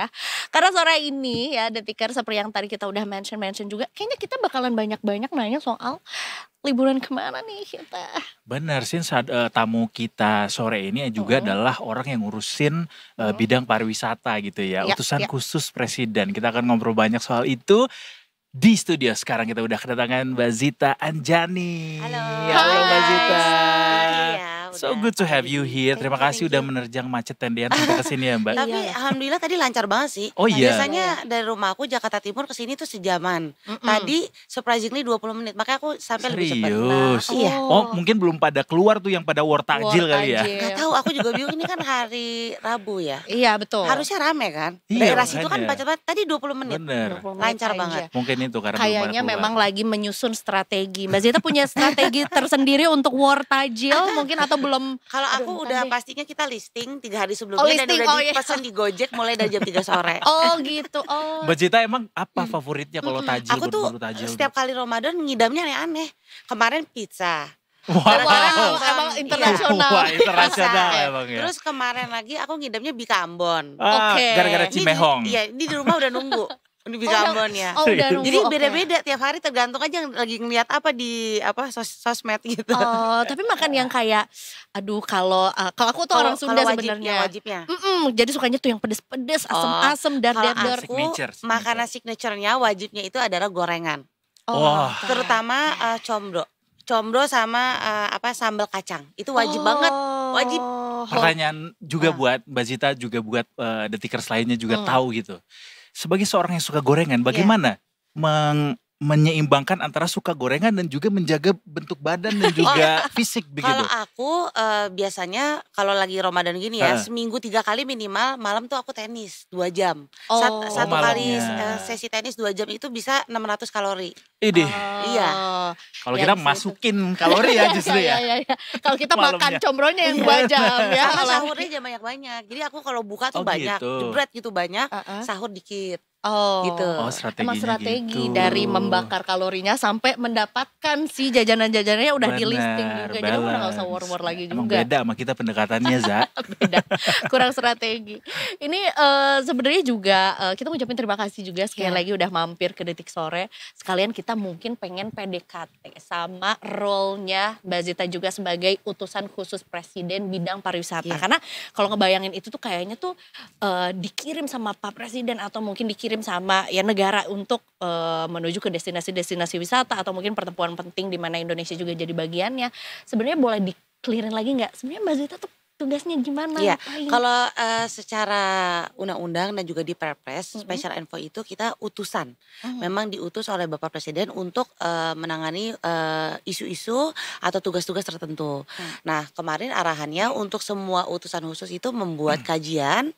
ya. Karena sore ini ya Detikers seperti yang tadi kita udah mention juga, kayaknya kita bakalan banyak-banyak nanya soal liburan kemana nih kita. Benar sih, tamu kita sore ini juga adalah orang yang ngurusin bidang pariwisata gitu ya. Ya, Utusan ya. khusus presiden. Kita akan ngobrol banyak soal itu di studio. Sekarang kita udah kedatangan Mbak Zita Anjani. Halo. Halo Mbak Zita. So Udah good to have pagi. you here. Terima kasih udah menerjang macet tendian sampai ke sini ya Mbak. Tapi Iya. alhamdulillah tadi lancar banget sih. Oh iya. Biasanya dari rumah aku Jakarta Timur ke sini tuh sejaman. Tadi surprisingly 20 menit. Makanya aku sampai lebih cepat. Serius? Iya. Oh mungkin belum pada keluar tuh yang pada war takjil kali ya. Gak tahu, aku juga bingung, ini kan hari Rabu ya. Iya betul. Harusnya rame kan. Iya, Daerah situ kan makanya. macet banget. Tadi 20 menit. Bener. 20 menit Lancar aja. banget. Mungkin itu karena belum Kayaknya pada keluar. memang lagi menyusun strategi. Mbak Zita punya strategi tersendiri untuk war tajil mungkin atau belum? Kalau aku Aduh, udah bukan deh. pastinya kita listing 3 hari sebelumnya dan listing, udah iya. dipesan di Gojek mulai dari jam 3 sore. Oh gitu. Oh. Mbak Zita emang apa favoritnya kalau tajil, Aku tuh berburu tajil? setiap kali Ramadan ngidamnya aneh-aneh. Kemarin pizza. Wow. Wow, emang internasional. Wah, internasional Pizza. emang ya. Terus kemarin lagi aku ngidamnya Bika Ambon. Oke. Gara-gara Ini Cimehong. Iya, ini di rumah udah nunggu. Ini Bika Ambon ya. Oh udah nunggu. Jadi oke. beda-beda tiap hari tergantung aja lagi ngeliat apa di sosmed gitu. Oh, tapi makan yang kayak, aduh kalau aku tuh orang Sunda Kalau wajib, sebenarnya. yang wajibnya. Jadi sukanya tuh yang pedes-pedes, asem-asem, Kalau dar-dar. aku Signature. makanan signaturenya wajibnya itu adalah gorengan. Wah. Terutama combro. Combro sama sambal kacang. Itu wajib banget. Wajib. Pertanyaan juga buat Mbak Zita, juga buat Detikers lainnya juga tahu gitu. Sebagai seorang yang suka gorengan, bagaimana menyeimbangkan antara suka gorengan dan juga menjaga bentuk badan dan juga fisik begitu? Kalau aku biasanya kalau lagi Ramadan gini ya, seminggu 3 kali minimal malam tuh aku tenis 2 jam. Satu kali malamnya. sesi tenis 2 jam itu bisa 600 kalori. Idih. Iya. Kalau Ya, kita di situ. masukin kalori ya justru ya. Iya. Kalau kita makan Malamnya. combronya yang 2 jam ya. Sama kalau- sahurnya jangan banyak-banyak. Jadi aku kalau buka tuh Oh, banyak, gitu. jebret gitu banyak, sahur dikit. Oh, Gitu. Oh, strateginya emang strategi gitu. dari membakar kalorinya sampai mendapatkan si jajanan-jajanannya udah di listing juga. Jadi udah gak usah war-war lagi Emang juga. beda sama kita pendekatannya, Za. Beda, kurang strategi. Ini sebenarnya juga kita ngucapin terima kasih juga sekali lagi udah mampir ke Detik Sore. Sekalian kita mungkin pengen PDKT sama role-nya Mbak Zita juga sebagai utusan khusus presiden bidang pariwisata. Karena kalau ngebayangin itu tuh kayaknya tuh dikirim sama Pak Presiden atau mungkin dikirim sama ya negara untuk menuju ke destinasi-destinasi wisata atau mungkin pertemuan penting di mana Indonesia juga jadi bagiannya. Sebenarnya boleh di-clearin lagi nggak? Sebenarnya Mbak Zita tuh tugasnya gimana? Iya, ngapain? kalau secara undang-undang dan juga di Perpres, Special Envoy itu kita utusan. Memang diutus oleh Bapak Presiden untuk menangani isu-isu atau tugas-tugas tertentu. Nah, kemarin arahannya untuk semua utusan khusus itu membuat kajian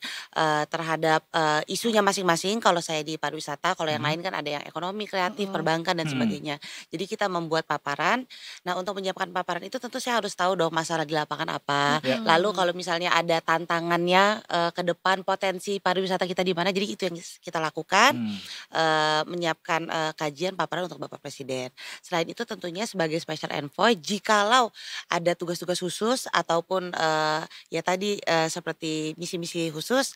terhadap isunya masing-masing. Kalau saya di pariwisata, kalau yang lain kan ada yang ekonomi, kreatif, perbankan dan sebagainya. Jadi kita membuat paparan. Nah, untuk menyiapkan paparan itu tentu saya harus tahu dong masalah di lapangan apa. Lalu kalau misalnya ada tantangannya ke depan, potensi pariwisata kita di mana, jadi itu yang kita lakukan, menyiapkan kajian paparan untuk Bapak Presiden. Selain itu tentunya sebagai Special Envoy, jikalau ada tugas-tugas khusus ataupun ya tadi seperti misi-misi khusus,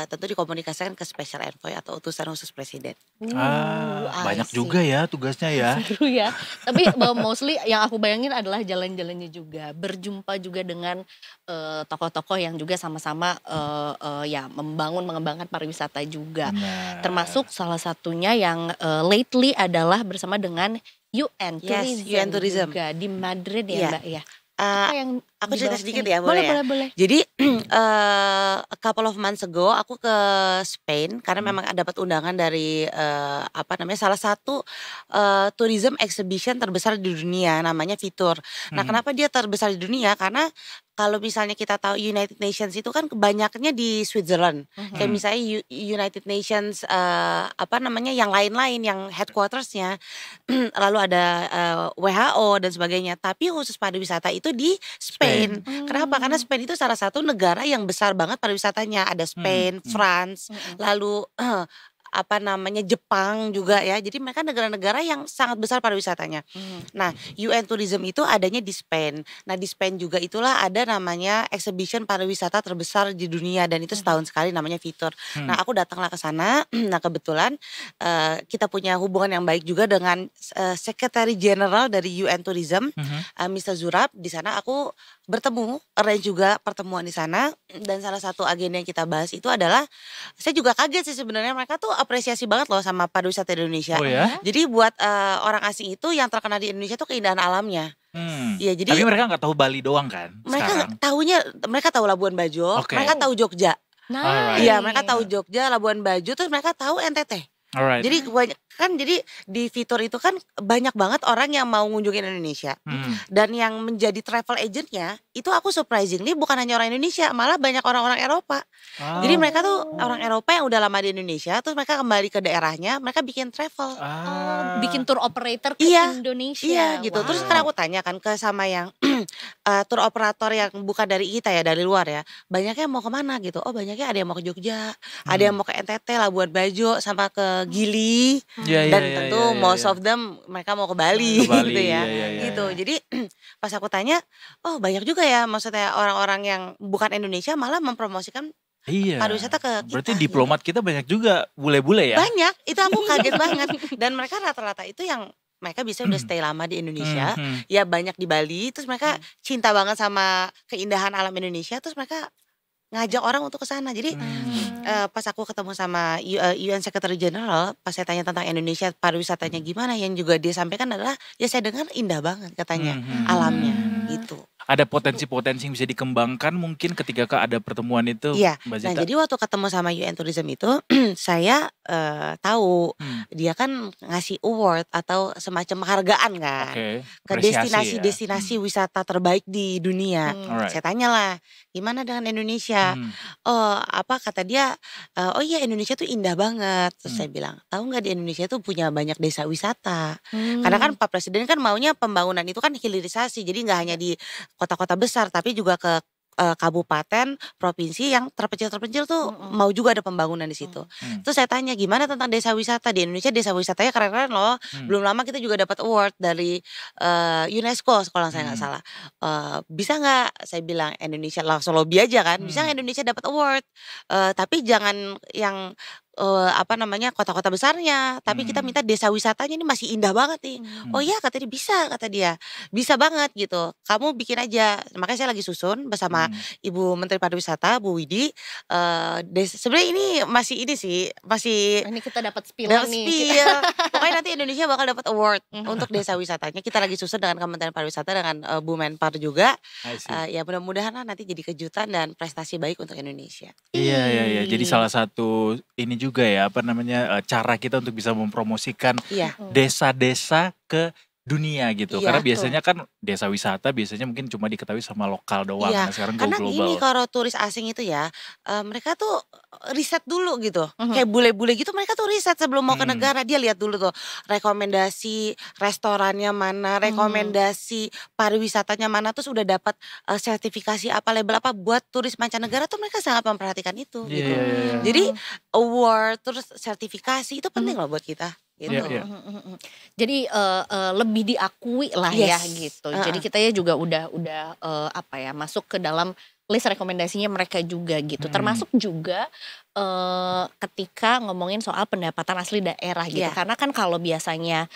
tentu dikomunikasikan ke Special Envoy atau utusan khusus Presiden. Banyak juga ya tugasnya ya. Seru ya. Tapi mostly yang aku bayangin adalah jalan-jalannya juga. Berjumpa juga dengan tokoh-tokoh yang juga sama-sama ya mengembangkan pariwisata juga. Benar. Termasuk salah satunya yang lately adalah bersama dengan UN Yes, Tourism, UN Tourism. juga di Madrid ya Iya. Mbak ya. Apa yang Aku cerita dibahas sedikit ini? ya, boleh ya? Boleh. Jadi a couple of months ago aku ke Spain karena memang dapat undangan dari salah satu tourism exhibition terbesar di dunia, namanya Fitur. Nah, kenapa dia terbesar di dunia? Karena kalau misalnya kita tahu United Nations itu kan kebanyakannya di Switzerland. Kayak misalnya United Nations yang lain-lain yang headquartersnya lalu ada WHO dan sebagainya. Tapi khusus pariwisata itu di Spain. Kenapa? Karena Spain itu salah satu negara yang besar banget pariwisatanya. Ada Spain, France, lalu apa namanya Jepang juga ya. Jadi mereka negara-negara yang sangat besar pariwisatanya. Nah, UN Tourism itu adanya di Spain. Nah, di Spain juga itulah ada namanya exhibition pariwisata terbesar di dunia dan itu setahun sekali namanya Fitur. Nah, aku datanglah ke sana. Nah, kebetulan kita punya hubungan yang baik juga dengan Secretary General dari UN Tourism, Mr. Zurab. Di sana aku bertemu, arrange juga pertemuan di sana dan salah satu agenda yang kita bahas itu adalah saya juga kaget sih sebenarnya mereka tuh apresiasi banget loh sama pariwisata di Indonesia. Oh ya? Jadi buat orang asing itu yang terkenal di Indonesia tuh keindahan alamnya. Ya, jadi Tapi mereka nggak tahu Bali doang kan mereka sekarang? mereka tahu Labuan Bajo, mereka tahu Jogja. Nice. Iya, mereka tahu Jogja, Labuan Bajo, terus mereka tahu NTT. Alright. Jadi jadi di Fitur itu kan banyak banget orang yang mau ngunjungin Indonesia. Dan yang menjadi travel agentnya itu aku surprisingly bukan hanya orang Indonesia, malah banyak orang-orang Eropa. Jadi mereka tuh orang Eropa yang udah lama di Indonesia, terus mereka kembali ke daerahnya, mereka bikin travel. Bikin tour operator ke Indonesia. Iya gitu. Terus sekarang aku tanya kan ke sama yang tour operator yang bukan dari kita ya, dari luar ya. Banyaknya mau kemana gitu. Oh, banyaknya ada yang mau ke Jogja, ada yang mau ke NTT, Labuan Bajo, sama ke Gili. Dan tentu most of them mereka mau ke Bali, gitu ya. Gitu. Jadi pas aku tanya, oh banyak juga ya maksudnya orang-orang yang bukan Indonesia malah mempromosikan pariwisata ke kita. Berarti diplomat kita banyak juga bule-bule ya? Banyak, itu aku kaget banget. Dan mereka rata-rata itu yang mereka bisa udah stay lama di Indonesia, ya banyak di Bali, terus mereka cinta banget sama keindahan alam Indonesia, terus mereka ngajak orang untuk ke sana. Jadi pas aku ketemu sama UN Secretary General, pas saya tanya tentang Indonesia pariwisatanya gimana, yang juga dia sampaikan adalah ya saya dengar indah banget katanya alamnya gitu. Ada potensi-potensi yang bisa dikembangkan mungkin ketika ada pertemuan itu, Iya. Mbak Nah, Zita? jadi waktu ketemu sama UN Tourism itu saya tahu dia kan ngasih award atau semacam penghargaan kan ke Apresiasi ya. destinasi wisata terbaik di dunia. Alright. Saya tanyalah, gimana dengan Indonesia? Oh, apa kata dia? Oh iya, Indonesia tuh indah banget. Terus saya bilang, tahu nggak di Indonesia tuh punya banyak desa wisata. Karena kan Pak Presiden kan maunya pembangunan itu kan hilirisasi. Jadi nggak hanya di kota-kota besar, tapi juga ke kabupaten, provinsi yang terpencil-terpencil tuh mau juga ada pembangunan di situ. Terus saya tanya gimana tentang desa wisata di Indonesia, desa wisatanya keren-keren loh. Belum lama kita juga dapat award dari UNESCO kalau saya nggak salah. Bisa nggak? Saya bilang Indonesia langsung lobby aja kan. Bisa nggak Indonesia dapat award? Tapi jangan yang apa namanya kota-kota besarnya, tapi kita minta desa wisatanya ini masih indah banget nih. Oh iya kata dia bisa, kata dia bisa banget gitu. Kamu bikin aja. Makanya saya lagi susun bersama Ibu Menteri Pariwisata Bu Widi. Sebenarnya ini masih Ini kita dapat spill dapat nih. spill. Pokoknya nanti Indonesia bakal dapat award untuk desa wisatanya. Kita lagi susun dengan Kementerian Pariwisata dengan Bu Menpar juga. Ya mudah-mudahan lah nanti jadi kejutan dan prestasi baik untuk Indonesia. Iya. Jadi salah satu ini juga ya apa namanya cara kita untuk bisa mempromosikan desa-desa ke dunia gitu. Karena biasanya kan desa wisata biasanya mungkin cuma diketahui sama lokal doang. Nah, sekarang go Karena global. gini kalau turis asing itu ya, mereka tuh riset dulu gitu. Kayak bule-bule gitu mereka tuh riset sebelum mau ke negara. Dia lihat dulu tuh rekomendasi restorannya mana, rekomendasi pariwisatanya mana, terus udah dapat sertifikasi apa, label apa buat turis mancanegara tuh mereka sangat memperhatikan itu gitu. Jadi award terus sertifikasi itu penting loh buat kita. Gitu. Jadi lebih diakui lah ya gitu. Jadi kita ya juga udah apa ya masuk ke dalam list rekomendasinya mereka juga gitu. Termasuk juga ketika ngomongin soal pendapatan asli daerah gitu. Karena kan kalau biasanya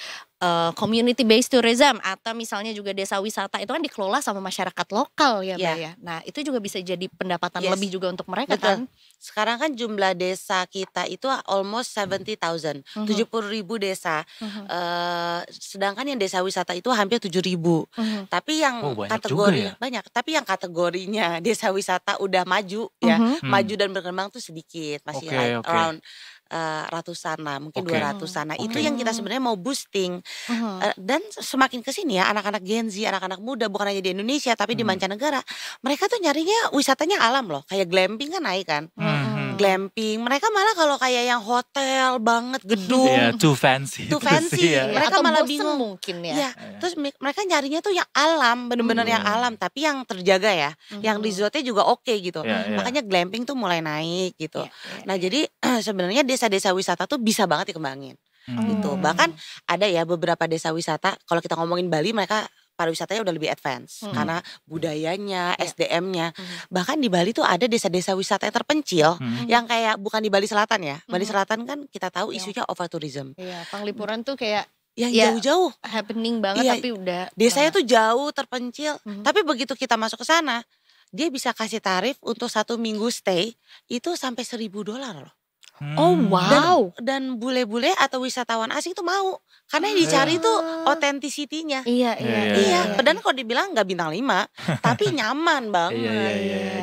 community based tourism atau misalnya juga desa wisata itu kan dikelola sama masyarakat lokal ya Mbak ya. Nah itu juga bisa jadi pendapatan lebih juga untuk mereka kan. Sekarang kan jumlah desa kita itu almost 70,000, 70.000 desa. Sedangkan yang desa wisata itu hampir 7.000. Tapi yang banyak. Tapi yang kategorinya desa wisata udah maju ya, maju dan berkembang tuh sedikit, masih around ratusan lah, mungkin 200-an. Nah, itu yang kita sebenarnya mau boosting. Dan semakin kesini ya anak-anak Gen Z, anak-anak muda bukan hanya di Indonesia tapi di mancanegara, mereka tuh nyarinya wisatanya alam loh, kayak glamping kan naik kan. glamping. Mereka malah kalau kayak yang hotel banget, gedung. Iya, too fancy. Too fancy. Ya. Mereka atau malah bosen bingung. mungkin ya. Iya, terus mereka nyarinya tuh yang alam, bener-bener yang alam, tapi yang terjaga ya, yang resortnya juga oke gitu. Makanya glamping tuh mulai naik gitu. Nah jadi sebenarnya desa-desa wisata tuh bisa banget dikembangin gitu. Bahkan ada ya beberapa desa wisata, kalau kita ngomongin Bali mereka pariwisatanya udah lebih advance karena budayanya, SDM-nya. Bahkan di Bali tuh ada desa-desa wisata yang terpencil yang kayak bukan di Bali Selatan ya. Bali Selatan kan kita tahu isunya overtourism. Iya, Panglipuran tuh kayak yang ya, jauh-jauh happening banget tapi udah desanya tuh jauh terpencil. Tapi begitu kita masuk ke sana, dia bisa kasih tarif untuk 1 minggu stay itu sampai $1.000 loh. Oh wow. Dan bule-bule atau wisatawan asing tuh mau. Karena yang dicari tuh authenticity-nya. Iya. Padahal kalau dibilang nggak bintang 5, tapi nyaman banget. Iya.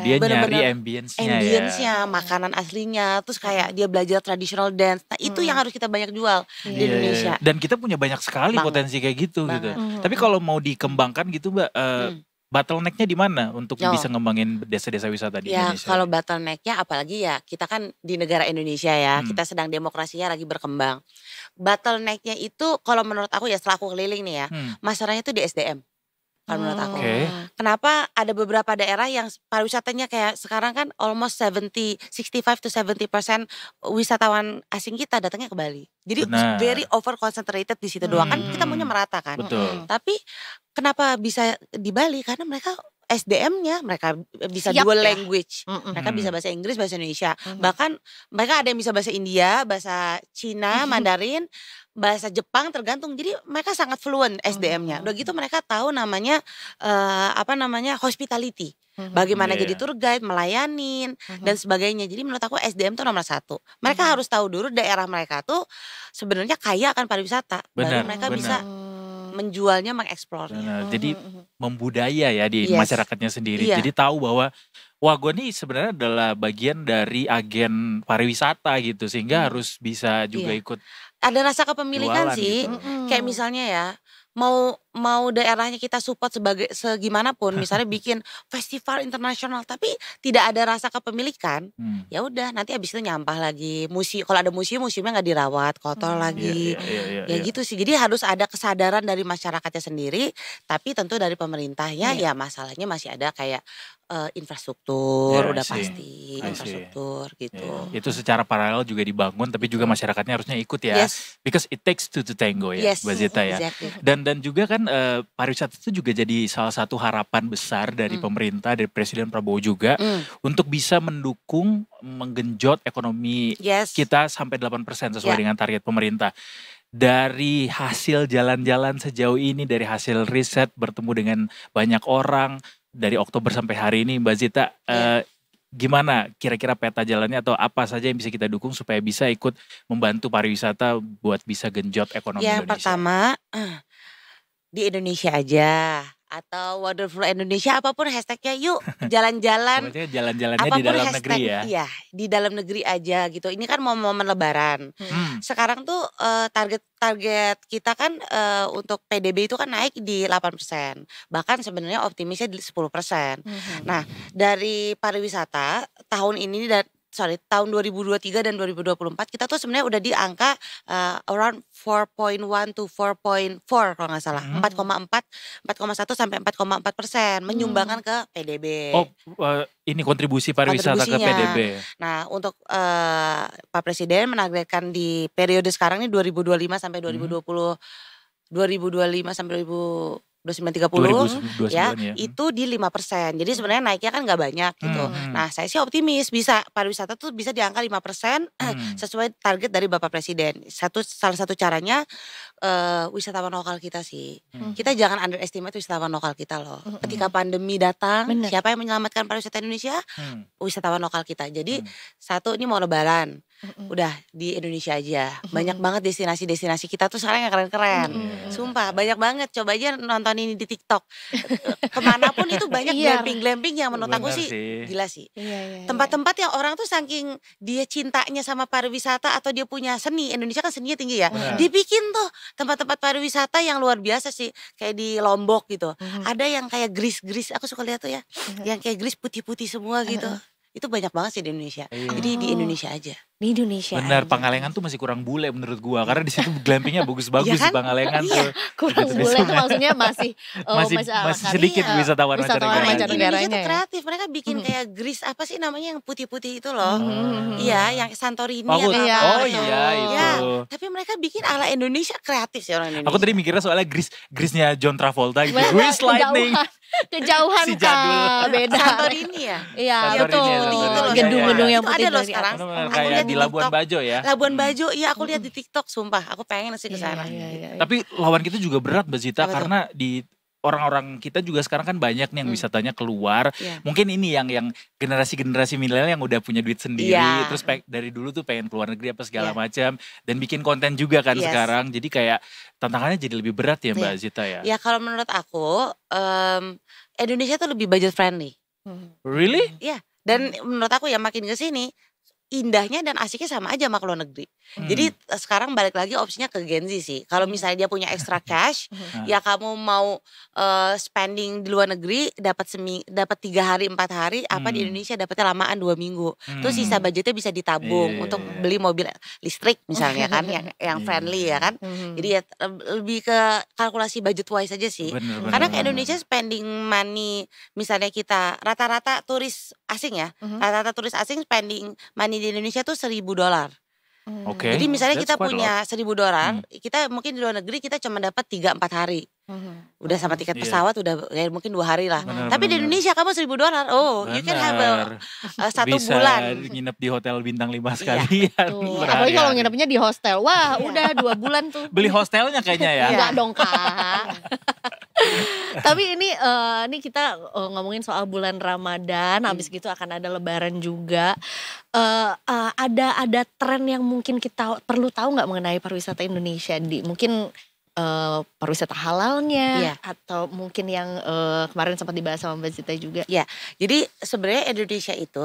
Dia nyari ambience-nya makanan aslinya, terus kayak dia belajar traditional dance. Nah, itu yang harus kita banyak jual di Indonesia. Dan kita punya banyak sekali potensi kayak gitu gitu. Tapi kalau mau dikembangkan gitu, Mbak, bottleneck-nya di mana untuk bisa ngembangin desa-desa wisata di Indonesia? Kalau bottleneck-nya apalagi ya kita kan di negara Indonesia ya, kita sedang demokrasinya lagi berkembang. Bottleneck-nya itu kalau menurut aku ya setelah aku keliling nih ya, masalahnya itu di SDM. Kalau menurut aku. Kenapa ada beberapa daerah yang pariwisatanya kayak sekarang kan almost 65-70% wisatawan asing kita datangnya ke Bali. Jadi very over concentrated di situ doang kan kita maunya merata kan. Tapi kenapa bisa di Bali? Karena mereka SDM-nya mereka bisa dual language. Mereka bisa bahasa Inggris, bahasa Indonesia. Bahkan mereka ada yang bisa bahasa India, bahasa Cina, Mandarin, bahasa Jepang tergantung. Jadi mereka sangat fluent SDM-nya. Udah gitu mereka tahu namanya hospitality. Bagaimana jadi tour guide, melayanin dan sebagainya. Jadi menurut aku SDM tuh nomor 1. Mereka harus tahu dulu daerah mereka tuh sebenarnya kaya akan pariwisata. Baru mereka bisa menjualnya, mengeksplornya. Jadi membudaya ya di masyarakatnya sendiri. Jadi tahu bahwa wah gue nih sebenarnya adalah bagian dari agen pariwisata gitu. Sehingga harus bisa juga ikut. Ada rasa kepemilikan sih. Gitu. Kayak misalnya ya, mau daerahnya kita support segimanapun, misalnya bikin festival internasional tapi tidak ada rasa kepemilikan, ya udah nanti abis itu nyampah lagi. Kalau ada museumnya nggak dirawat, kotor lagi. Ya gitu sih. Jadi harus ada kesadaran dari masyarakatnya sendiri, tapi tentu dari pemerintahnya ya masalahnya masih ada kayak infrastruktur udah pasti infrastruktur gitu. Itu secara paralel juga dibangun, tapi juga masyarakatnya harusnya ikut ya. Because it takes two to tango ya, Mbak Zita ya. Dan juga kan pariwisata itu juga jadi salah satu harapan besar dari pemerintah, dari Presiden Prabowo juga untuk bisa mendukung menggenjot ekonomi kita sampai 8% sesuai dengan target pemerintah. Dari hasil jalan-jalan sejauh ini, dari hasil riset bertemu dengan banyak orang dari Oktober sampai hari ini, Mbak Zita, gimana kira-kira peta jalannya atau apa saja yang bisa kita dukung supaya bisa ikut membantu pariwisata buat bisa genjot ekonomi Indonesia? Yang pertama, di Indonesia aja atau Wonderful Indonesia apapun hashtagnya, yuk jalan-jalan. Pokoknya jalan-jalannya di dalam negeri ya? Iya, di dalam negeri aja gitu. Ini kan momen lebaran. Sekarang tuh target kita kan untuk PDB itu kan naik di 8%. Bahkan sebenarnya optimisnya di 10%. Nah, dari pariwisata tahun ini tahun 2023 dan 2024 kita tuh sebenarnya udah di angka around 4.1 to 4.4 kalau nggak salah. 4,1 sampai 4,4% menyumbangkan ke PDB. Ini kontribusi pariwisata ke PDB. Nah, untuk Pak Presiden menargetkan di periode sekarang ini 2025 sampai 2025 sampai 2930 ya, itu di 5%. Jadi sebenarnya naiknya kan nggak banyak gitu. Nah, saya sih optimis bisa pariwisata tuh bisa di angka 5% sesuai target dari Bapak Presiden. Salah satu caranya wisatawan lokal kita sih. Kita jangan underestimate wisatawan lokal kita loh. Ketika pandemi datang, siapa yang menyelamatkan pariwisata Indonesia? Wisatawan lokal kita. Jadi satu, ini mau lebaran. Udah di Indonesia aja. Banyak banget destinasi-destinasi kita tuh sekarang yang keren-keren. Sumpah banyak banget. Coba aja nonton ini di TikTok. Kemanapun itu banyak glamping-glamping yang menurut aku sih gila sih. Tempat-tempat yang orang tuh saking dia cintanya sama pariwisata atau dia punya seni. Indonesia kan seninya tinggi ya. Dibikin tuh tempat-tempat pariwisata yang luar biasa sih. Kayak di Lombok gitu. Ada yang kayak gris-gris. Aku suka lihat tuh ya. Yang kayak gris putih-putih semua gitu. Itu banyak banget sih di Indonesia. Iya. Jadi di Oh. Indonesia aja. Di Indonesia Benar, aja. Pangalengan tuh masih kurang bule menurut gua. Karena di situ glampingnya bagus-bagus Iya kan? di Pangalengan Iya. tuh. Kurang Gitu, bule itu biasanya. maksudnya masih Masih sedikit wisatawan wisatawan Karena mancanegaranya Indonesia tuh ya. kreatif. Mereka bikin Mhm. kayak Greece apa sih namanya yang putih-putih itu loh. Mhm. Iya, yang Santorini Aku, atau Iya, apa oh gitu. iya itu. Ya, tapi mereka bikin ala Indonesia, kreatif sih orang Indonesia. Aku tadi mikirnya soalnya Grease-nya John Travolta gitu. Bener, Grease Lightning. kejauhan Si jadul. Kak, beda. Santorini ya? Iya, Santorini betul. ya, Santorini. Itu loh, Gedung-gedung iya. yang Itu putih ada loh dari sekarang. atas. Benar-benar Aku kayak lihat di di Labuan TikTok. Bajo ya. Labuan Bajo, iya aku lihat di TikTok, sumpah. Aku pengen sih ke sana. Iya. Tapi lawan kita juga berat Mbak Zita, Apa tuh? karena di orang-orang kita juga sekarang kan banyak nih yang wisatanya keluar. Iya. Mungkin ini yang generasi-generasi milenial yang udah punya duit sendiri, Iya. terus dari dulu tuh pengen keluar negeri apa segala Iya. macam, dan bikin konten juga kan Yes. sekarang. Jadi kayak tantangannya jadi lebih berat ya Mbak Iya. Zita ya. Ya kalau menurut aku, Indonesia tuh lebih budget friendly. Really? Dan menurut aku ya makin ke sini indahnya dan asiknya sama aja sama luar negeri. Jadi sekarang balik lagi opsinya ke Gen Z sih. Kalau misalnya dia punya extra cash, ya kamu mau spending di luar negeri dapat 3 hari 4 hari, apa di Indonesia dapatnya lamaan 2 minggu. Terus sisa budgetnya bisa ditabung Iya, untuk iya. beli mobil listrik misalnya kan yang Iya. friendly ya kan. Jadi ya lebih ke kalkulasi budget wise aja sih. Bener, Karena bener, ke Indonesia spending money, misalnya kita rata-rata turis asing ya, rata-rata turis asing spending money di Indonesia tuh $1.000. Oke. Jadi misalnya That's kita quite a punya $1.000, kita mungkin di luar negeri kita cuma dapat 3-4 hari. Udah sama tiket Iya. pesawat udah kayak mungkin 2 hari lah. Bener, Tapi di bener. Indonesia kamu $1.000, oh you can have Bener. 1 Bisa bulan. nginep di hotel bintang 5 Iya. sekalian. Tuh, berhari-hari. apalagi kalau nginepnya di hostel. Wah, Iya. udah 2 bulan tuh. Beli hostelnya kayaknya ya. Iya. Enggak dong Kak. Tapi ini kita ngomongin soal bulan Ramadan, habis gitu akan ada Lebaran juga. Ada tren yang mungkin kita perlu tahu nggak mengenai pariwisata Indonesia mungkin pariwisata halalnya Iya. atau mungkin yang kemarin sempat dibahas sama Mbak Zita juga. Jadi sebenarnya Indonesia itu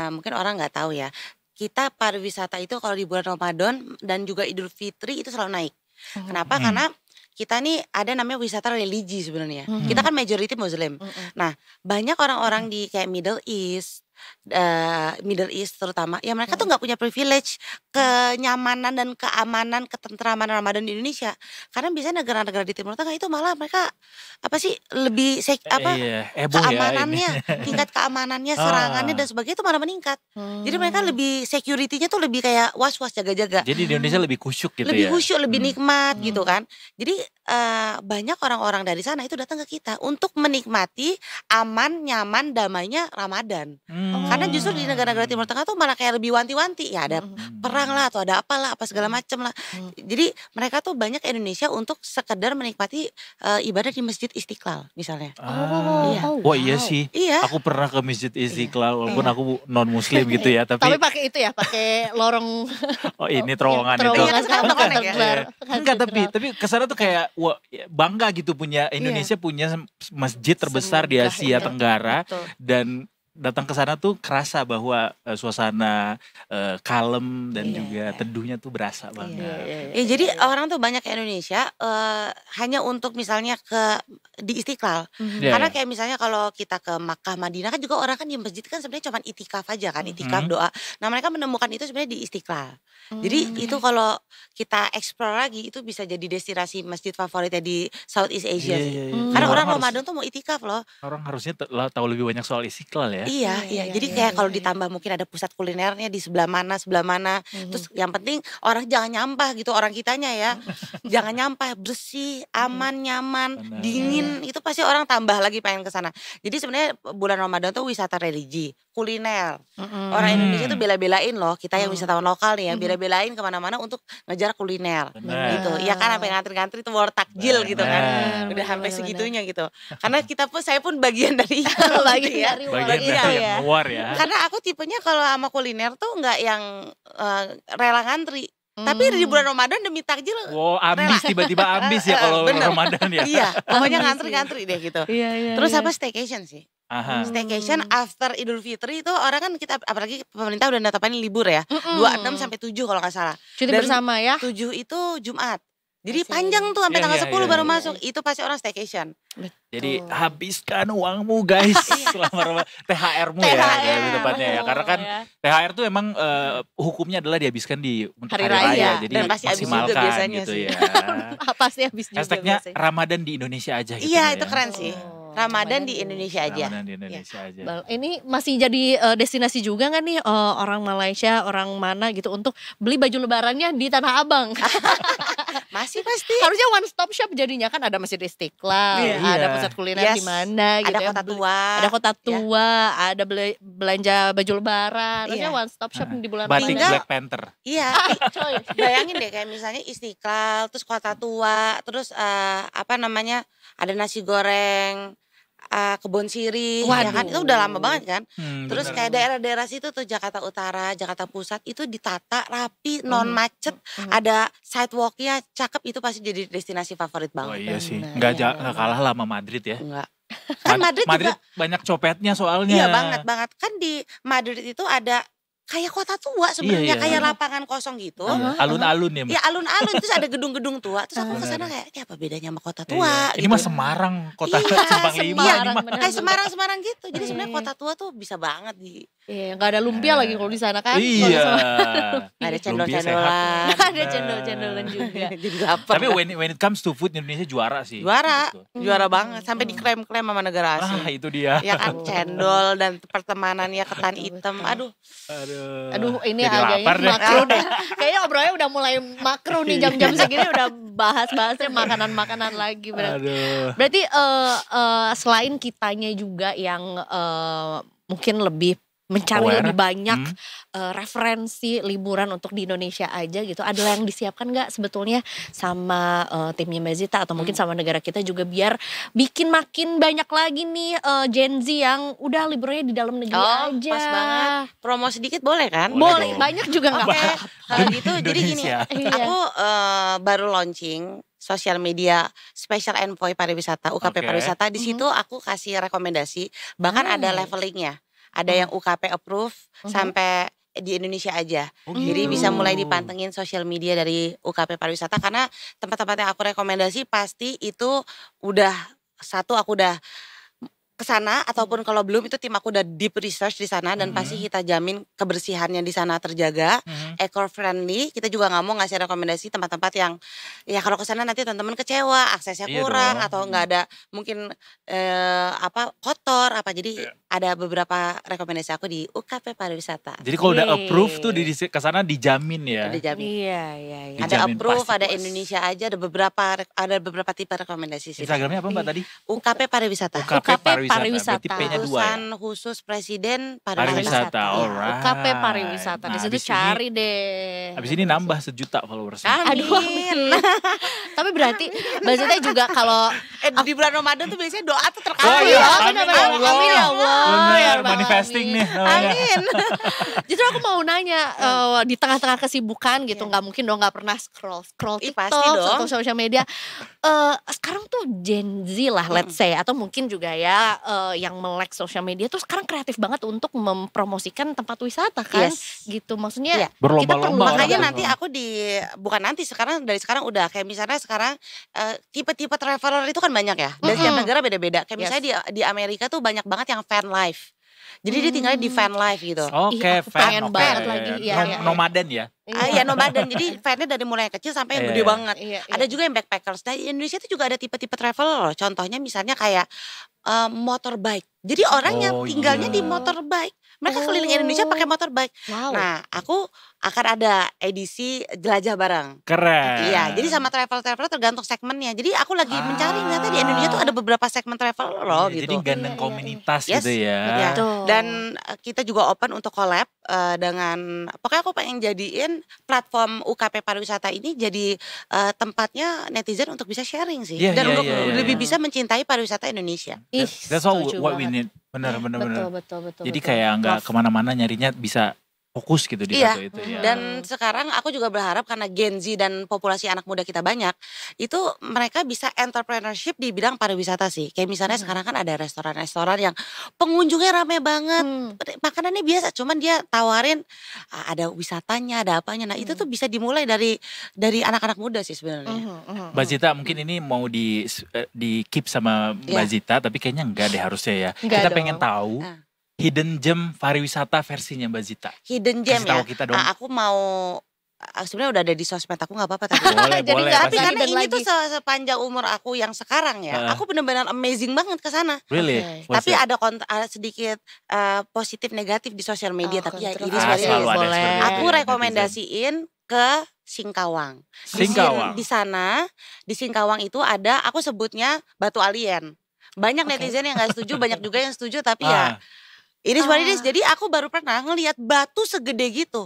mungkin orang nggak tahu ya. Kita pariwisata itu kalau di bulan Ramadan dan juga Idul Fitri itu selalu naik. Kenapa? Karena kita nih ada namanya wisata religi sebenarnya. Kita kan majority Muslim. Nah, banyak orang-orang di kayak Middle East terutama, ya mereka tuh nggak punya privilege kenyamanan dan keamanan, ketentraman Ramadan di Indonesia. Karena biasanya negara-negara di Timur Tengah itu malah mereka apa sih lebih Iya, heboh ya keamanannya, ini. tingkat keamanannya, serangannya dan sebagainya itu malah meningkat. Jadi mereka lebih security-nya tuh lebih kayak was-was, jaga-jaga. Jadi di Indonesia lebih kusyuk gitu Lebih ya. khusyuk, lebih nikmat gitu kan. Jadi banyak orang-orang dari sana itu datang ke kita untuk menikmati aman, nyaman, damainya Ramadan. Karena justru di negara-negara Timur Tengah tuh malah kayak lebih wanti-wanti. Ya ada perang lah atau ada apalah, apa segala macem lah. Jadi mereka tuh banyak Indonesia untuk sekedar menikmati ibadah di Masjid Istiqlal misalnya. Iya. Wah iya sih. Iya. Aku pernah ke Masjid Istiqlal walaupun aku non muslim gitu ya, Tapi tapi pakai itu ya, pakai lorong oh ini terowongan itu. terowongan Iya, kan sekarang aneh ya. Enggak, tapi kesana tuh kayak wah, bangga gitu punya Indonesia punya masjid terbesar di Semegah Asia itu. Tenggara, Betul. dan datang ke sana tuh kerasa bahwa suasana kalem dan Iya, juga iya. teduhnya tuh berasa banget. Ya jadi orang tuh banyak ke Indonesia hanya untuk misalnya di Istiqlal. Iya, Karena iya. kayak misalnya kalau kita ke Makkah, Madinah kan juga orang kan di masjid kan sebenarnya cuma itikaf aja kan, itikaf doa. Nah mereka menemukan itu sebenarnya di Istiqlal. Jadi itu kalau kita explore lagi itu bisa jadi destinasi masjid favoritnya di Southeast Asia Iya, sih. iya, iya. Karena orang harus- Ramadan tuh mau itikaf loh. orang harusnya tahu lebih banyak soal Istiqlal ya. Iya. Jadi kayak kalau ditambah mungkin ada pusat kulinernya di sebelah mana. Terus yang penting orang jangan nyampah gitu, orang kitanya ya. Jangan nyampah, bersih, aman, nyaman, Benar. dingin. Itu pasti orang tambah lagi pengen ke sana. Jadi sebenarnya bulan Ramadan tuh wisata religi, kuliner. Orang Indonesia tuh bela-belain loh, kita yang wisatawan lokal nih ya, bela-belain kemana-mana untuk ngejar kuliner. Benar. Gitu. Ya kan sampai ngantri-ngantri tuh war takjil gitu kan. Benar. Udah sampai Benar. segitunya gitu. Karena saya pun bagian dari itu Bagian gitu ya. dari Bagian warga dari ya. yang war ya. Karena aku tipenya kalau sama kuliner tuh nggak yang rela ngantri. Tapi di bulan Ramadan demi takjil, Wow, ambis tiba-tiba ambis ya kalau Bener. Ramadan ya. iya, pokoknya Ambis, ngantri-ngantri deh gitu. Iya. Terus apa staycation sih? Aha. Staycation after Idul Fitri itu orang kan kita apalagi pemerintah udah netapin libur ya. 26 sampai 7 kalau nggak salah. Cuti Dan bersama ya. 7 itu Jumat. Jadi panjang tuh sampai tanggal 10 baru iya. masuk. Itu pasti orang staycation. Jadi habiskan uangmu guys selama THR-mu ya lebih tepatnya ya. Karena kan THR tuh emang hukumnya adalah dihabiskan untuk Hari hari raya. raya. Jadi Dan pasti habis juga maksimalkan biasanya gitu sih. ya. Pasti habis juga Hashtagnya biasanya. Ramadan di Indonesia aja gitu. Iya, ya. itu keren sih. Ramadan di Indonesia aja. Ramadan di Indonesia aja. Ini masih jadi destinasi juga nggak nih orang Malaysia, orang mana gitu untuk beli baju lebarannya di Tanah Abang? Masih pasti. Harusnya one stop shop jadinya, kan ada Masjid Istiqlal, Iya. ada pusat kuliner Yes. di mana gitu Ada ya. kota tua. Ada kota tua, ada belanja baju lebaran. Harusnya Iya. one stop shop di bulan Batik Ramadan. Black Panther. Iya, Coy. bayangin deh kayak misalnya Istiqlal, terus kota tua, terus apa namanya, ada nasi goreng, kebun sirih, ya kan itu udah lama banget kan. Terus Bener. kayak daerah-daerah situ tuh Jakarta Utara, Jakarta Pusat itu ditata rapi, non macet, ada sidewalknya cakep, itu pasti jadi destinasi favorit Oh banget. iya sih, Bener. nggak kalah lah sama Madrid ya. Enggak. Kan Madrid juga banyak copetnya soalnya. iya banget. Kan di Madrid itu ada kayak kota tua sebenarnya, Iya. kayak lapangan kosong gitu. Alun-alun ya. Ya alun-alun, terus ada gedung-gedung tua. Terus aku kesana kayak, ini apa bedanya sama kota tua? Iya. Ini gitu. mah Semarang, kota Iya, Simpang 5 ini Semarang, mah. bener. Kayak Semarang-Semarang gitu. Jadi sebenarnya kota tua tuh bisa banget di Iya, nggak ada lumpia lagi kalau di sana kan. Iya. ada Lumpia cendol-cendolan. sehat. Ada cendol-cendolan juga. Jadi lapar. Tapi when it comes to food Indonesia juara sih. juara, Gitu. juara banget. Sampai diklaim-klaim sama negara asing. Itu dia. Ya kan cendol dan pertemanannya ketan hitam. Aduh, Aduh, ini Jadi agaknya lapar deh. makro deh. Kayaknya obrolannya udah mulai makro nih, jam-jam segini udah bahas-bahasnya makanan-makanan lagi berarti. Aduh. Berarti selain kitanya juga yang mungkin lebih mencari Aware. lebih banyak referensi liburan untuk di Indonesia aja gitu, ada yang disiapkan nggak sebetulnya sama timnya Mbak Zita atau mungkin sama negara kita juga biar bikin makin banyak lagi nih Gen Z yang udah liburnya di dalam negeri aja. pas banget. Promo sedikit boleh kan? Boleh, dong. banyak juga nggak Oke, apa-apa. kalau gitu jadi gini, Indonesia. Iya. aku baru launching sosial media Special Envoy Pariwisata, UKP Oke. Pariwisata. Di situ aku kasih rekomendasi, bahkan ada levelingnya. Ada yang UKP approve sampai di Indonesia aja. Oh, Jadi gitu. bisa mulai dipantengin sosial media dari UKP Pariwisata, karena tempat-tempat yang aku rekomendasi pasti itu udah aku udah kesana, ataupun kalau belum itu tim aku udah deep research di sana, dan pasti kita jamin kebersihannya di sana terjaga, eco friendly. Kita juga nggak mau ngasih rekomendasi tempat-tempat yang ya kalau kesana nanti teman-teman kecewa, aksesnya Iya kurang dong. atau nggak ada mungkin kotor apa. Jadi ada beberapa rekomendasi aku di UKP Pariwisata. Jadi kalau udah Yeay. approve tuh di kesana dijamin ya. Udah jamin. Iya. Ada Dijamin approve, pasti ada puas. Indonesia aja, ada beberapa tipe rekomendasi sih. Instagramnya apa Mbak tadi? UKP Pariwisata. UKP Pariwisata. Berarti P-nya 2 ya. Utusan khusus Presiden Pariwisata, Pariwisata. alright. UKP Pariwisata, di Nah, situ abis ini- cari deh. Abis ini nambah 1 juta followersnya. Amin. Aduh, amin. Tapi berarti Mbak Zita juga kalau Di bulan Ramadan tuh biasanya doa tuh Oh terkabul. iya, benar-benar. amin ya Allah. Amin ya Allah. Bener, Ya Rabbal manifesting Alamin. nih namanya. Amin. Justru aku mau nanya di tengah-tengah kesibukan gitu, nggak mungkin dong nggak pernah scroll Ih, TikTok pasti dong. atau sosial media. Sekarang tuh Gen Z lah, let's say, atau mungkin juga ya yang melek sosial media tuh sekarang kreatif banget untuk mempromosikan tempat wisata kan, Yes. gitu. Maksudnya Iya. kita Berlomba-lomba perlu orang Makanya Orang nanti aku bukan nanti, dari sekarang udah kayak misalnya sekarang tipe-tipe traveler itu kan banyak ya. Dan setiap negara beda-beda. Kayak misalnya di Amerika tuh banyak banget yang van life. Jadi dia tinggalnya di van life gitu. Oke, Ih, aku pengen oke. banget lagi. Iya, iya. Nomaden ya. Iya, nomaden. Jadi van-nya dari mulai yang kecil sampai yang Iya. gede banget. Iya, Ada juga yang backpackers. Nah, di Indonesia itu juga ada tipe-tipe traveler loh. Contohnya misalnya kayak motorbike. Jadi orang yang Oh, tinggalnya iya. di motorbike. Mereka keliling Indonesia pakai motorbike. Wow. Nah, aku akan ada edisi jelajah bareng. Keren. Iya, jadi sama travel-travel tergantung segmennya. Jadi aku lagi mencari ternyata di Indonesia tuh ada beberapa segmen travel loh Iya, gitu. Jadi gandeng Iya, iya, komunitas iya. gitu ya. Ya, Betul. dan kita juga open untuk collab dengan, pokoknya aku pengen jadiin platform UKP Pariwisata ini jadi tempatnya netizen untuk bisa sharing sih. Iya, Dan iya, untuk iya, lebih iya. bisa mencintai pariwisata Indonesia. Ih, That's all setuju what we banget. need. Bener. Betul. Jadi kayak nggak kemana-mana nyarinya bisa fokus gitu di Iya, satu itu ya. dan sekarang aku juga berharap karena Gen Z dan populasi anak muda kita banyak, itu mereka bisa entrepreneurship di bidang pariwisata sih. Kayak misalnya sekarang kan ada restoran-restoran yang pengunjungnya rame banget, makanannya biasa, cuman dia tawarin ada wisatanya, ada apanya. Nah itu tuh bisa dimulai dari anak-anak muda sih sebenarnya. Mbak Zita mungkin ini mau di keep sama Mbak Zita, tapi kayaknya enggak deh harusnya ya. Enggak Kita dong. pengen tahu hidden gem pariwisata versinya Mbak Zita. Hidden gem Kasih tahu ya. kita dong. Aku mau sebenarnya udah ada di sosmed aku nggak apa-apa tapi. Boleh, Jadi boleh. nggak Tapi pasti. karena Dan ini lagi. tuh sepanjang umur aku yang sekarang ya, aku benar-benar amazing banget ke sana. Really? Oke. What's Tapi it? ada sedikit positif negatif di sosial media, tapi ya ini kontroversi. selalu ada Boleh. seperti itu. aku ya, rekomendasiin ke Singkawang. Singkawang. Di sana, di Singkawang itu ada, aku sebutnya Batu Alien. Banyak Oke. netizen yang nggak setuju, banyak juga yang setuju, tapi Ah, ya ini sebenarnya jadi aku baru pernah ngelihat batu segede gitu.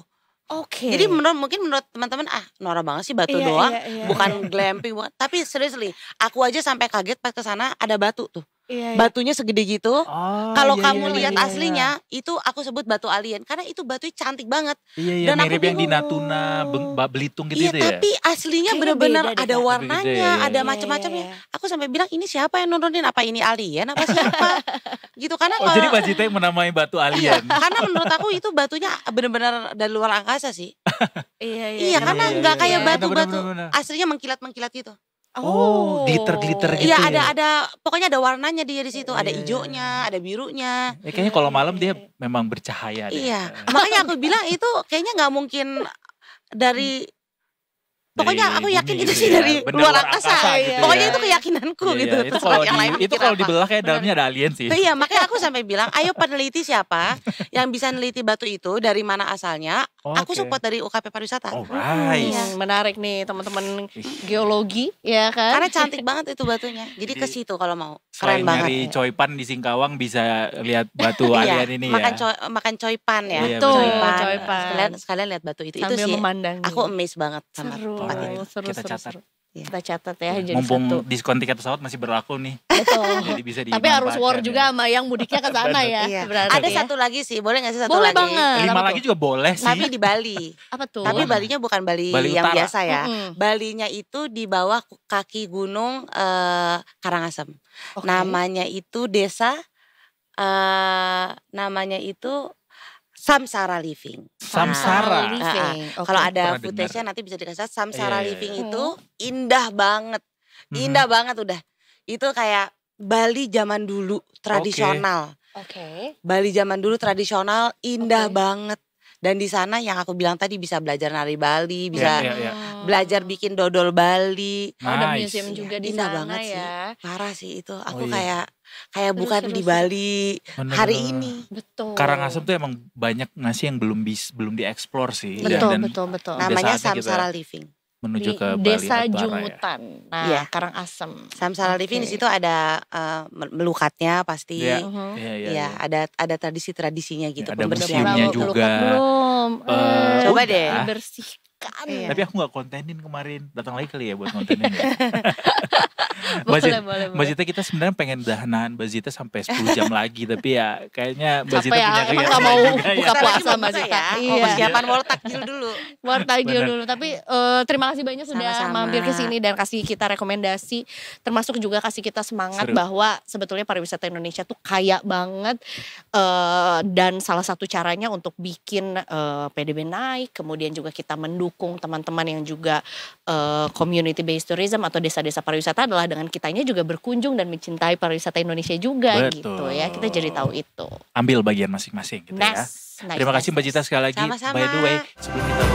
Oke. Jadi mungkin menurut teman-teman norak banget sih batu Iya, doang, iya, iya, bukan glamping bukan. Tapi seriously, aku aja sampai kaget pas ke sana ada batu tuh. Iya, iya. Batunya segede gitu. Oh, Kalau iya, kamu iya, lihat iya, aslinya, itu aku sebut batu alien karena itu batunya cantik banget. Iya, iya, Dan aku mirip yang di bingung. Natuna, Belitung gitu Iya, ya. tapi aslinya Kayaknya bener-bener beda deh, ada Kak. warnanya, Lebih gede, iya, ada iya. macam-macamnya. Iya, iya. Aku sampai bilang ini siapa yang nurunin? Apa ini alien? Apa siapa? Gitu karena Oh, jadi Mbak Zita yang menamai batu alien. karena menurut aku itu batunya bener-bener dari luar angkasa sih. Iya, Iya, karena iya, nggak iya, kayak iya. batu-batu, Benar-benar. aslinya mengkilat-mengkilat gitu. Oh, glitter-glitter gitu. Iya, ya? ada pokoknya ada warnanya dia di situ, ada Iya, iya, hijaunya, ada birunya. Ya, kayaknya kalau malam dia memang bercahaya deh. Iya, makanya aku bilang itu kayaknya nggak mungkin dari pokoknya aku bumi yakin itu gitu sih ya, dari benda luar luar angkasa. gitu Pokoknya ya. itu keyakinanku Iya, gitu. iya. Itu Terserah kalau yang lain itu mikir kalau apa. dibelah kayak dalamnya ada alien sih. Iya, makanya aku sampai bilang, ayo peneliti siapa yang bisa neliti batu itu dari mana asalnya. Aku Oke. support dari UKP Pariwisata. Alright. Iya. Menarik nih teman-teman geologi ya kan. Karena cantik banget itu batunya. Jadi ke situ kalau mau. Selain Keren banget. nyari coipan di Singkawang bisa lihat batu Iya, alien ini makan coipan ya. Iya, Betul, benar. coipan. Sekalian lihat batu itu. Itu Sambil sih. memandangi. Aku amazed banget sama Seru, tempat itu. seru, Kita seru, catat. seru. Iya. Kita catat ya jadi Mumpung satu. diskon tiket pesawat masih berlaku nih. Betul. Jadi bisa Tapi harus war dimanfaatkan juga ya. sama yang mudiknya ke sana ya. Iya. Berarti Ada ya. satu lagi sih, boleh gak sih satu Boleh lagi? banget. 5 Apa lagi tuh? juga boleh sih. Tapi di Bali. Apa tuh? Tapi Balinya bukan Bali, Bali yang Utara. biasa ya. Mm-mm. Balinya itu di bawah kaki gunung Karangasem. Oke. Namanya itu desa, namanya itu Samsara Living. Samsara. Living. Oke. Kalau ada Pernah footage-nya dengar. nanti bisa dikasih lihat. Samsara Iya, iya, Living iya. itu indah banget. Indah banget udah. Itu kayak Bali zaman dulu tradisional. Oke. Bali zaman dulu tradisional indah Oke. banget. Dan di sana yang aku bilang tadi bisa belajar nari Bali, bisa Iya, iya. belajar bikin dodol Bali. Oh, ada Nice. museum juga di Indah sana banget sih. ya. Parah sih itu. Aku iya. kayak Seru, bukan seru, di seru. Bali Bener, hari bener. ini. Betul. Karangasem tuh emang banyak ngasih yang belum dieksplor sih. Betul, Dan betul, betul. Udah Namanya saatnya kita Samsara Living. menuju Di ke Bali Desa Utara ya. Jumutan. Nah, Iya. Karangasem. Samsara Living di Oke. situ ada melukatnya pasti. Iya. Mhm. Iya, iya, Iya, iya. ada tradisi-tradisinya gitu. Ada pembersihannya. museumnya Belum, juga. Belum. Coba udah. deh. Dibersihkan. Iya. Tapi aku gak kontenin kemarin. Datang lagi kali ya buat kontenin ya. Boleh, Zita, boleh, Mbak boleh. Zita kita sebenarnya pengen nahan Mbak Zita sampai 10 jam lagi. Tapi ya kayaknya Mbak Zita Capek ya, punya emang kegiatan gak mau juga buka ya. Bentar lagi puasa mau Mbak buka Zita. ya. Mau Iya. persiapan world takjil dulu. Buat takjil Bener. dulu. Tapi terima kasih banyak sudah Sama-sama. mampir ke sini dan kasih kita rekomendasi. Termasuk juga kasih kita semangat Seru. bahwa sebetulnya pariwisata Indonesia tuh kaya banget. Dan salah satu caranya untuk bikin PDB naik. Kemudian juga kita mendukung teman-teman yang juga community based tourism atau desa-desa pariwisata adalah dengan kitanya juga berkunjung dan mencintai pariwisata Indonesia juga Betul. gitu ya. Kita jadi tahu itu. Ambil bagian masing-masing gitu ya. Nice, Terima kasih Mbak Zita sekali lagi. Sama-sama. By the way, sebelum kita